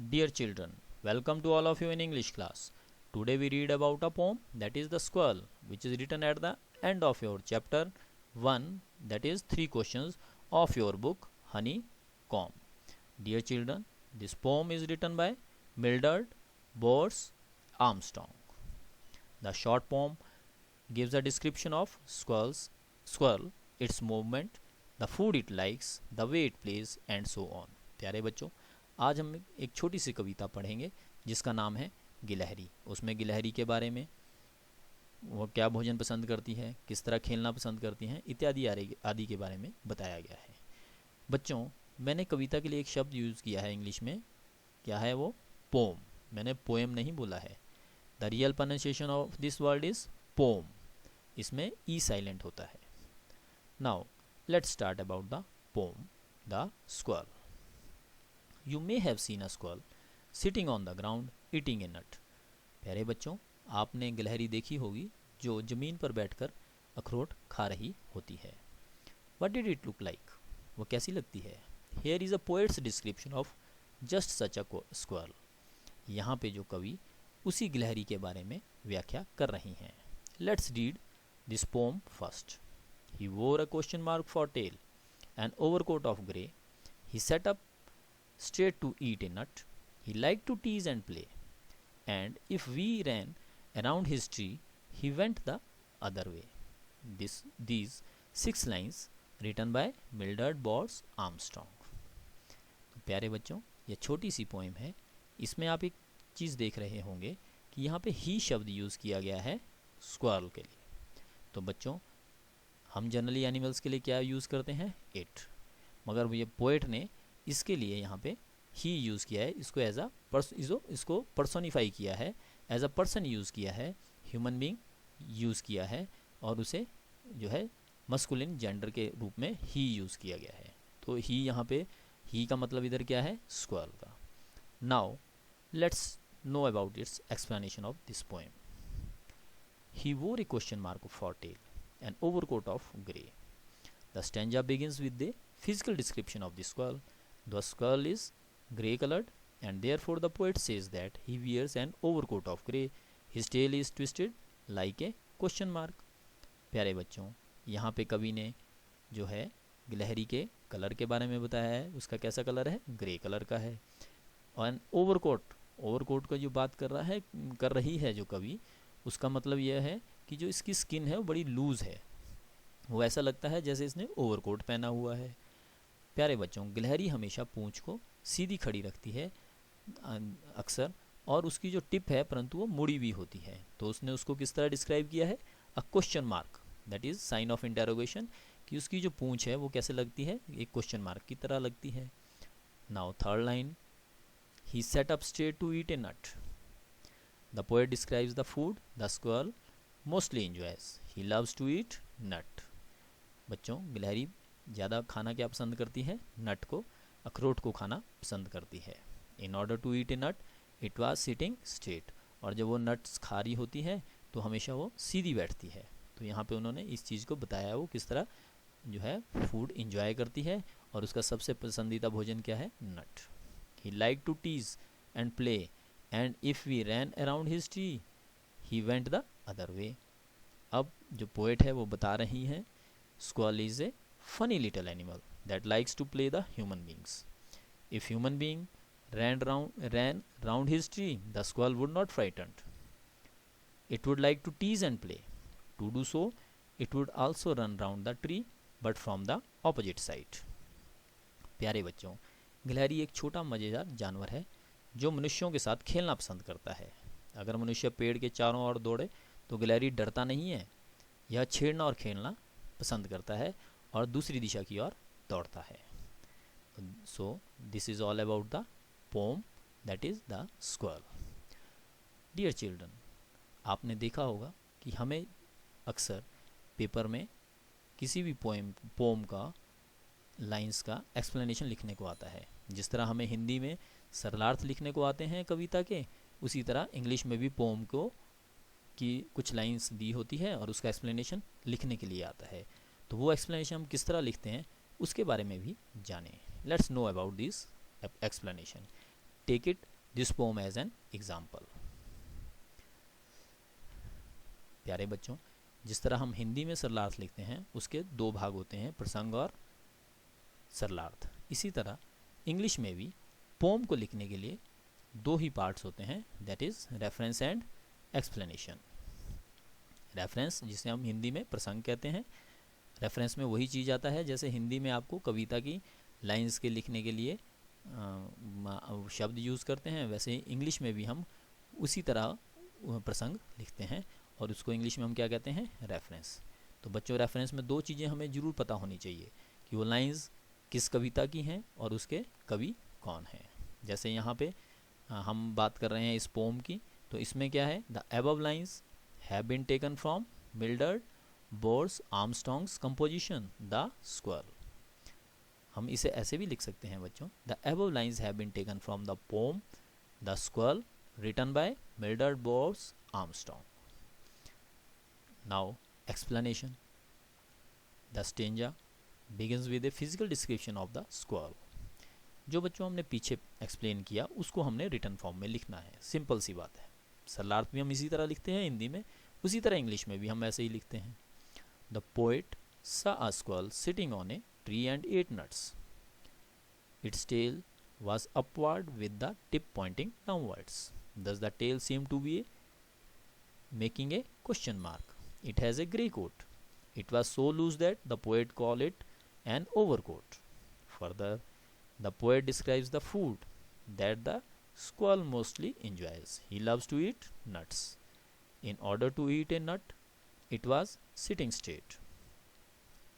Dear children, welcome to all of you in English class. Today we read about a poem that is The Squirrel, which is written at the end of your chapter 1, that is 3 questions of your book Honeycomb. Dear children, this poem is written by Mildred Bors Armstrong. The short poem gives a description of squirrel, its movement, the food it likes, the way it plays and so on. प्यारे बच्चों, आज हम एक छोटी सी कविता पढ़ेंगे जिसका नाम है गिलहरी। उसमें गिलहरी के बारे में, वो क्या भोजन पसंद करती है, किस तरह खेलना पसंद करती हैं, इत्यादि आदि के बारे में बताया गया है। बच्चों, मैंने कविता के लिए एक शब्द यूज़ किया है इंग्लिश में। क्या है वो? पोम। मैंने पोएम नहीं बोला है। The real pronunciation of this word is poem. इसमें ई साइलेंट होता है। Now let's start about the poem the squirrel. You may have seen a squirrel sitting on the ground eating a nut. प्यारे बच्चों, आपने गिलहरी देखी होगी जो ज़मीन पर बैठकर अखरोट खा रही होती है। What did it look like? वो कैसी लगती है? Here is a poet's description of just such a squirrel. यहाँ पे जो कवि उसी गिलहरी के बारे में व्याख्या कर रही हैं। Let's read this poem first. He wore a question mark for tail, an overcoat of grey. He sat up straight to eat a nut. He liked to tease and play, and if we ran around his tree, he went the other way. These 6 lines written by Mildred Bors Armstrong. तो प्यारे बच्चों, यह छोटी सी poem है। इसमें आप एक चीज़ देख रहे होंगे कि यहाँ पे ही शब्द यूज़ किया गया है स्क्वारल के लिए। तो बच्चों, हम जनरली एनिमल्स के लिए क्या यूज़ करते हैं? इट। मगर ये पोएट ने इसके लिए यहाँ पे ही यूज़ किया है। इसको एज अ इसको पर्सोनिफाई किया है, एज अ पर्सन यूज़ किया है, ह्यूमन बीइंग यूज़ किया है, और उसे जो है मस्कुलिन जेंडर के रूप में ही यूज़ किया गया है। तो ही यहाँ पे ही का मतलब इधर क्या है? स्क्वारल का। Now let's know about its explanation of this poem. He wore a question mark for tail, an overcoat of grey. The stanza begins with the physical description of the squirrel. The squirrel is grey colored, and therefore the poet says that he wears an overcoat of grey. His tail is twisted like a question mark. प्यारे बच्चों, यहाँ पे कवि ने जो है गिलहरी के कलर के बारे में बताया है। उसका कैसा कलर है? ग्रे कलर का है। और ओवरकोट का जो बात कर रही है जो कवि, उसका मतलब यह है कि जो इसकी स्किन है वो बड़ी लूज़ है। वो ऐसा लगता है जैसे इसने ओवरकोट पहना हुआ है। प्यारे बच्चों, गिलहरी हमेशा पूंछ को सीधी खड़ी रखती है अक्सर, और उसकी जो टिप है परंतु वो मुड़ी भी होती है। तो उसने उसको किस तरह डिस्क्राइब किया है? A question mark, that is sine of interrogation, कि उसकी जो पूंछ है वो कैसे लगती है? एक क्वेश्चन मार्क की तरह लगती है। Now third line, he set up straight to eat a nut. The poet describes the food the squirrel mostly enjoys. He loves to eat nut. बच्चों, गिलहरी ज़्यादा खाना क्या पसंद करती है? नट को, अखरोट को खाना पसंद करती है। In order to eat a nut it was sitting straight. और जब वो नट्स खा रही होती है तो हमेशा वो सीधी बैठती है। तो यहाँ पे उन्होंने इस चीज़ को बताया वो किस तरह जो है फूड इंजॉय करती है, और उसका सबसे पसंदीदा भोजन क्या है? Nut. He like to tease and play, and if we ran around his tree he went the other way. अब जो पोएट है वो बता रही हैं squirrel is a funny little animal that likes to play the human beings. If human being ran round his tree, the squirrel would not frightened. It would like to tease and play. To do so, it would also run round the tree, but from the opposite side. प्यारे बच्चों, गिलहरी एक छोटा मज़ेदार जानवर है जो मनुष्यों के साथ खेलना पसंद करता है। अगर मनुष्य पेड़ के चारों ओर दौड़े तो गिलहरी डरता नहीं है। यह छेड़ना और खेलना पसंद करता है और दूसरी दिशा की ओर दौड़ता है। So this is all about the poem that is the squirrel. Dear children, आपने देखा होगा कि हमें अक्सर पेपर में किसी भी पोम का लाइंस का एक्सप्लेनेशन लिखने को आता है। जिस तरह हमें हिंदी में सरलार्थ लिखने को आते हैं कविता के, उसी तरह इंग्लिश में भी पोम को की कुछ लाइंस दी होती है और उसका एक्सप्लेनेशन लिखने के लिए आता है। तो वो एक्सप्लेनेशन हम किस तरह लिखते हैं उसके बारे में भी जानें। Let's know about this explanation. take it this poem as an example. प्यारे बच्चों, जिस तरह हम हिंदी में सरलार्थ लिखते हैं उसके दो भाग होते हैं, प्रसंग और सरलार्थ, इसी तरह इंग्लिश में भी पोम को लिखने के लिए दो ही पार्ट्स होते हैं, that is reference and explanation. Reference जिसे हम हिंदी में प्रसंग कहते हैं, रेफरेंस में वही चीज़ आता है जैसे हिंदी में आपको कविता की लाइंस के लिखने के लिए शब्द यूज़ करते हैं, वैसे इंग्लिश में भी हम उसी तरह प्रसंग लिखते हैं और उसको इंग्लिश में हम क्या कहते हैं, रेफरेंस। तो बच्चों, रेफरेंस में दो चीज़ें हमें ज़रूर पता होनी चाहिए कि वो लाइंस किस कविता की हैं और उसके कवि कौन हैं। जैसे यहाँ पे हम बात कर रहे हैं इस पोम की, तो इसमें क्या है, the above lines have been taken from Mildred Bowers Armstrong's composition the squirrel. हम इसे ऐसे भी लिख सकते हैं बच्चों, the above lines have been taken from the poem the squirrel written by Mildred Bowers Armstrong. Now explanation. The stanza begins with a physical description of the squirrel. जो बच्चों हमने पीछे एक्सप्लेन किया उसको हमने रिटन फॉर्म में लिखना है, सिंपल सी बात है। सरलार्थ भी हम इसी तरह लिखते हैं हिंदी में, उसी तरह इंग्लिश में भी हम ऐसे ही लिखते हैं। The poet saw a squirrel sitting on a tree and ate nuts. Its tail was upward with the tip pointing downwards. Thus the tail seemed to be making a question mark. It has a grey coat. It was so loose that the poet called it an overcoat. Further, the poet describes the food that the squirrel mostly enjoys. He loves to eat nuts. In order to eat a nut, it was sitting straight.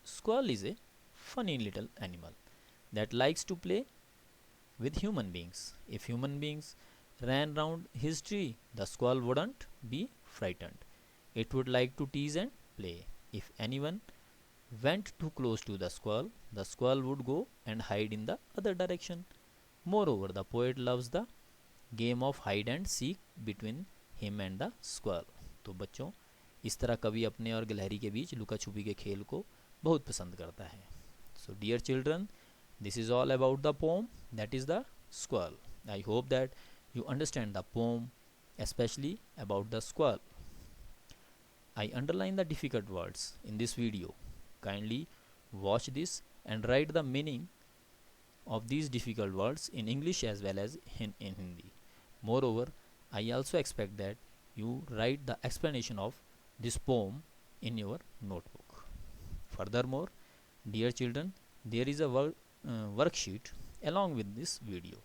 Squirrel is a funny little animal that likes to play with human beings. If human beings ran round his tree, the squirrel wouldn't be frightened. It would like to tease and play. If anyone went too close to the squirrel would go and hide in the other direction. Moreover, the poet loves the game of hide and seek between him and the squirrel. तो बच्चों, इस तरह कवि अपने और गिलहरी के बीच लुका छुपी के खेल को बहुत पसंद करता है। So dear children, this is all about the poem, that is the squirrel. I hope that you understand the poem, especially about the squirrel. I underline the difficult words in this video. Kindly watch this and write the meaning of these difficult words in English as well as in Hindi. Moreover, I also expect that you write the explanation of this poem in your notebook. Furthermore, dear children, there is a worksheet along with this video.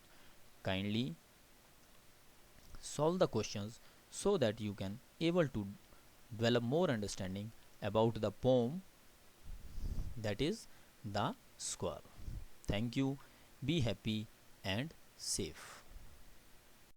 Kindly solve the questions so that you can able to develop more understanding about the poem, that is the squirrel. Thank you. Be happy and safe.